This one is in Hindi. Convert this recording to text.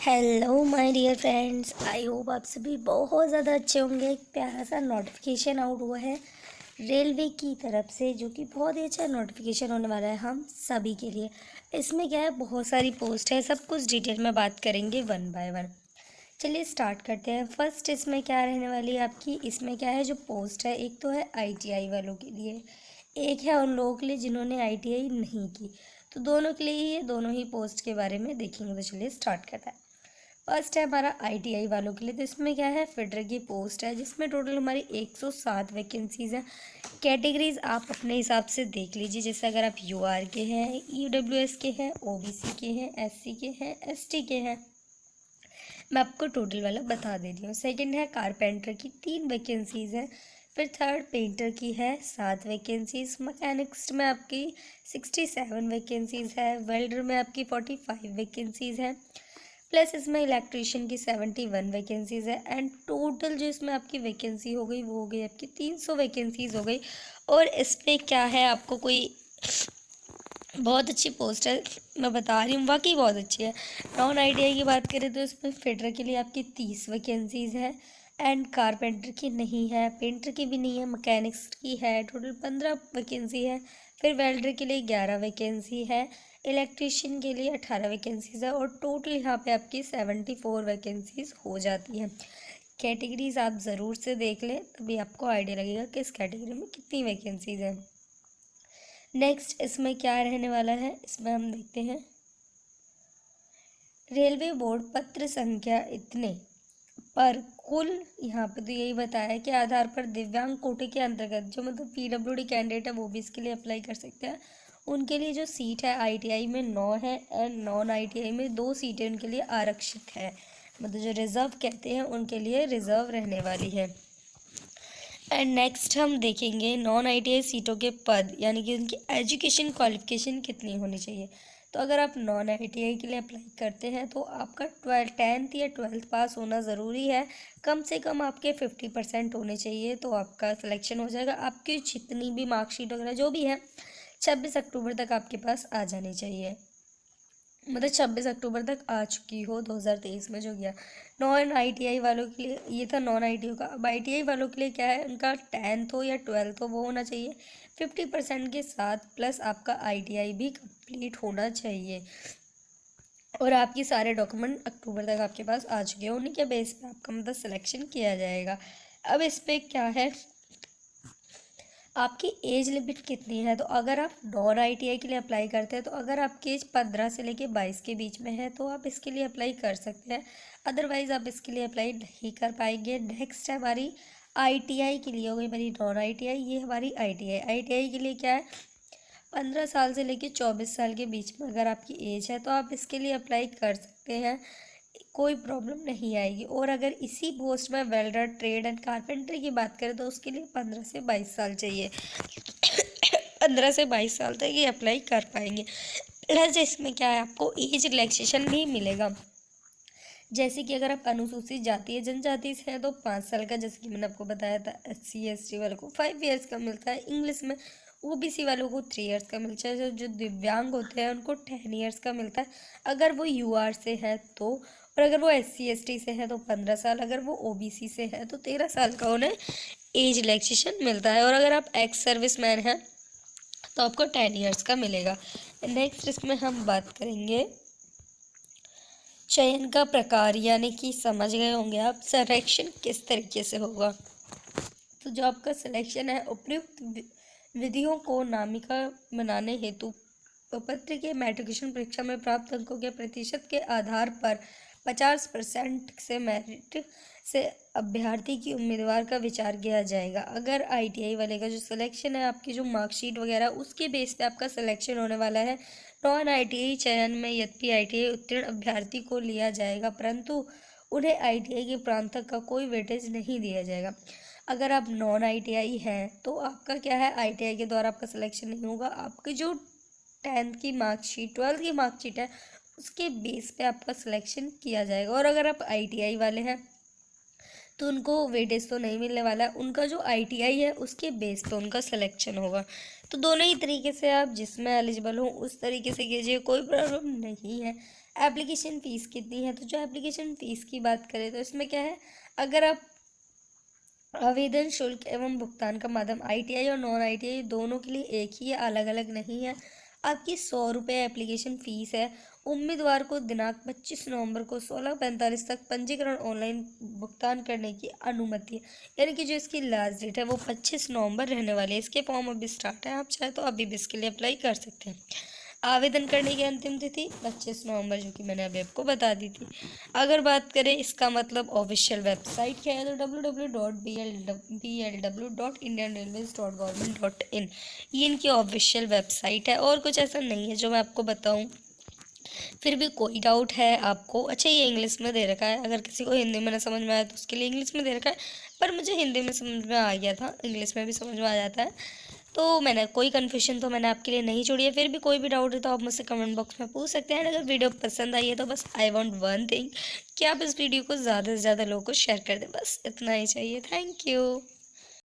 Hello my dear friends, I hope आप सभी बहुत ज़्यादा अच्छे होंगे। एक प्यारा सा नोटिफिकेशन आउट हुआ है रेलवे की तरफ से, जो कि बहुत ही अच्छा नोटिफिकेशन होने वाला है हम सभी के लिए। इसमें क्या है, बहुत सारी पोस्ट है, सब कुछ डिटेल में बात करेंगे वन बाय वन। चलिए स्टार्ट करते हैं। फर्स्ट इसमें क्या रहने वाली है आपकी, इसमें क्या है जो पोस्ट है, एक तो है आईटीआई वालों के लिए, एक है उन लोगों के लिए जिन्होंने आईटीआई नहीं की। तो दोनों के लिए ही ये दोनों ही पोस्ट के बारे में देखेंगे। तो चलिए स्टार्ट करते हैं। फर्स्ट है हमारा आईटीआई वालों के लिए। तो इसमें क्या है, फिटर की पोस्ट है, जिसमें टोटल हमारी 107 वैकेंसीज हैं। कैटेगरीज आप अपने हिसाब से देख लीजिए, जैसे अगर आप यूआर के हैं, ईडब्ल्यूएस के हैं, ओबीसी के हैं, एससी के हैं, एसटी के हैं, मैं आपको टोटल वाला बता दे रही हूँ। सेकंड है कारपेंटर की 3 वैकेंसीज है। फिर थर्ड पेंटर की है 7 वैकेंसीज। मैकेनिक्स में आपकी 67 वैकेंसीज है। वेल्डर में आपकी 45 वैकेंसीज है। प्लस इसमें इलेक्ट्रीशियन की 71 वैकेंसीज़ है। एंड टोटल जो इसमें आपकी वैकेंसी हो गई वो हो गई आपकी 300 वैकेंसीज़ हो गई। और इसमें क्या है, आपको कोई बहुत अच्छी पोस्ट है, मैं बता रही हूँ, वाकई बहुत अच्छी है। नॉन आईटीआई की बात करें तो इसमें फिटर के लिए आपकी 30 वैकेंसीज़ है। एंड कारपेंटर की नहीं है, पेंटर की भी नहीं है, मैकेनिक्स की है। टोटल 15 वैकेंसी है। फिर वेल्डर के लिए 11 वैकेंसी है। इलेक्ट्रीशियन के लिए 18 वैकेंसीज़ है। और टोटल यहाँ पे आपकी 74 वैकेंसीज़ हो जाती हैं। कैटेगरीज आप ज़रूर से देख लें, तभी आपको आइडिया लगेगा कि इस कैटेगरी में कितनी वैकेंसीज़ हैं। नेक्स्ट इसमें क्या रहने वाला है, इसमें हम देखते हैं रेलवे बोर्ड पत्र संख्या इतने पर कुल, यहाँ पे तो यही बताया कि आधार पर दिव्यांग कोटे के अंतर्गत जो मतलब पीडब्ल्यूडी कैंडिडेट है वो भी इसके लिए अप्लाई कर सकते हैं। उनके लिए जो सीट है आईटीआई में 9 है एंड नॉन आईटीआई में 2 सीटें उनके लिए आरक्षित है। मतलब जो रिजर्व कहते हैं उनके लिए रिजर्व रहने वाली है। एंड नेक्स्ट हम देखेंगे नॉन आईटीआई सीटों के पद, यानी कि उनकी एजुकेशन क्वालिफिकेशन कितनी होनी चाहिए। तो अगर आप नॉन आईटीआई के लिए अप्लाई करते हैं तो आपका 10th या 12th पास होना ज़रूरी है। कम से कम आपके 50% होने चाहिए, तो आपका सिलेक्शन हो जाएगा। आपकी जितनी भी मार्कशीट वगैरह जो भी है 26 अक्टूबर तक आपके पास आ जानी चाहिए। मतलब 26 अक्टूबर तक आ चुकी हो 2023 में जो गया। नॉन आईटीआई वालों के लिए ये था नॉन आईटीआई का। अब आईटीआई वालों के लिए क्या है, उनका 10th हो या 12th हो वो होना चाहिए 50% के साथ, प्लस आपका आईटीआई भी कंप्लीट होना चाहिए। और आपके सारे डॉक्यूमेंट अक्टूबर तक आपके पास आ चुके हैं, उन्हीं के बेस पे आपका मतलब सिलेक्शन किया जाएगा। अब इस पर क्या है, आपकी एज लिमिट कितनी है। तो अगर आप नॉन आईटीआई के लिए अप्लाई करते हैं तो अगर आपकी एज 15 से लेके 22 के बीच में है तो आप इसके लिए अप्लाई कर सकते हैं, अदरवाइज़ आप इसके लिए अप्लाई नहीं कर पाएंगे। नेक्स्ट है हमारी आईटीआई के लिए, हो गई हमारी नॉन आईटीआई, ये हमारी आईटीआई। आईटीआई के लिए क्या है, 15 साल से लेके 24 साल के बीच में अगर आपकी एज है तो आप इसके लिए अप्लाई कर सकते हैं, कोई प्रॉब्लम नहीं आएगी। और अगर इसी पोस्ट में वेल्डर, ट्रेड एंड कारपेंटर की बात करें तो उसके लिए 15 से 22 साल चाहिए। 15 से 22 साल तक ये अप्लाई कर पाएंगे। प्लस इसमें क्या है, आपको एज रिलैक्सेशन भी मिलेगा। जैसे कि अगर आप अनुसूचित जाति या जनजाति से हैं तो 5 साल का, जैसे कि मैंने आपको बताया था, SC ST वालों को 5 ईयर्स का मिलता है। इंग्लिश में ओबीसी वालों को 3 ईयर्स का मिलता है। जो दिव्यांग होते हैं उनको 10 ईयर्स का मिलता है अगर वो यूआर से है तो। और अगर वो SC ST से है तो 15 साल, अगर वो ओबीसी से है तो 13 साल का उन्हें एज रिलैक्सेशन मिलता है। और अगर आप एक्स सर्विस मैन हैं तो आपको 10 ईयर्स का मिलेगा। नेक्स्ट इसमें हम बात करेंगे चयन का प्रकार, यानी कि समझ गए होंगे आप सिलेक्शन किस तरीके से होगा। तो जो आपका सिलेक्शन है, उपयुक्त विधियों को नामिका बनाने हेतु पत्र के मैट्रिकुलेशन परीक्षा में प्राप्त अंकों के प्रतिशत के आधार पर 50% से मेरिट से अभ्यर्थी की उम्मीदवार का विचार किया जाएगा। अगर आईटीआई वाले का जो सिलेक्शन है, आपकी जो मार्कशीट वगैरह उसके बेस पे आपका सिलेक्शन होने वाला है। नॉन आईटीआई चयन में यद्यपि आईटीआई उत्तीर्ण अभ्यर्थी को लिया जाएगा, परंतु उन्हें आईटीआई के प्रांतक का कोई वेटेज नहीं दिया जाएगा। अगर आप नॉन आईटीआई हैं तो आपका क्या है, आईटीआई के द्वारा आपका सिलेक्शन नहीं होगा। आपकी जो 10th की मार्कशीट, 12th की मार्कशीट है, उसके बेस पे आपका सिलेक्शन किया जाएगा। और अगर आप आईटीआई वाले हैं तो उनको वेटेज तो नहीं मिलने वाला है, उनका जो आईटीआई है उसके बेस पे उनका सिलेक्शन होगा। तो दोनों ही तरीके से आप जिसमें एलिजिबल हो उस तरीके से कीजिए, कोई प्रॉब्लम नहीं है। एप्लीकेशन फ़ीस कितनी है? तो जो एप्लीकेशन फ़ीस की बात करें तो इसमें क्या है, अगर आप आवेदन शुल्क एवं भुगतान का माध्यम ITI और नॉन ITI दोनों के लिए एक ही है, अलग अलग नहीं है। आपकी 100 रुपये एप्लीकेशन फ़ीस है। उम्मीदवार को दिनांक 25 नवंबर को 16:45 तक पंजीकरण ऑनलाइन भुगतान करने की अनुमति है, यानी कि जो इसकी लास्ट डेट है वो 25 नवंबर रहने वाली है। इसके फॉर्म अभी स्टार्ट है, आप चाहे तो अभी भी इसके लिए अप्लाई कर सकते हैं। आवेदन करने की अंतिम तिथि 25 नवंबर, जो कि मैंने अभी आपको बता दी थी। अगर बात करें इसका मतलब ऑफिशियल वेबसाइट क्या है, तो www.blw.indianrailways.government.in ये इनकी ऑफिशियल वेबसाइट है, और कुछ ऐसा नहीं है जो मैं आपको बताऊं। फिर भी कोई डाउट है आपको, अच्छा ये इंग्लिश में दे रखा है, अगर किसी को हिंदी में ना समझ में आए तो उसके लिए इंग्लिश में दे रखा है, पर मुझे हिंदी में समझ में आ गया था, इंग्लिश में भी समझ में आ जाता है, तो मैंने कोई कन्फ्यूजन तो मैंने आपके लिए नहीं छोड़ी है। फिर भी कोई भी डाउट है तो आप मुझसे कमेंट बॉक्स में पूछ सकते हैं। अगर वीडियो पसंद आई है तो बस आई वॉन्ट वन थिंग, कि आप इस वीडियो को ज़्यादा से ज़्यादा लोगों को शेयर कर दें, बस इतना ही चाहिए। Thank you.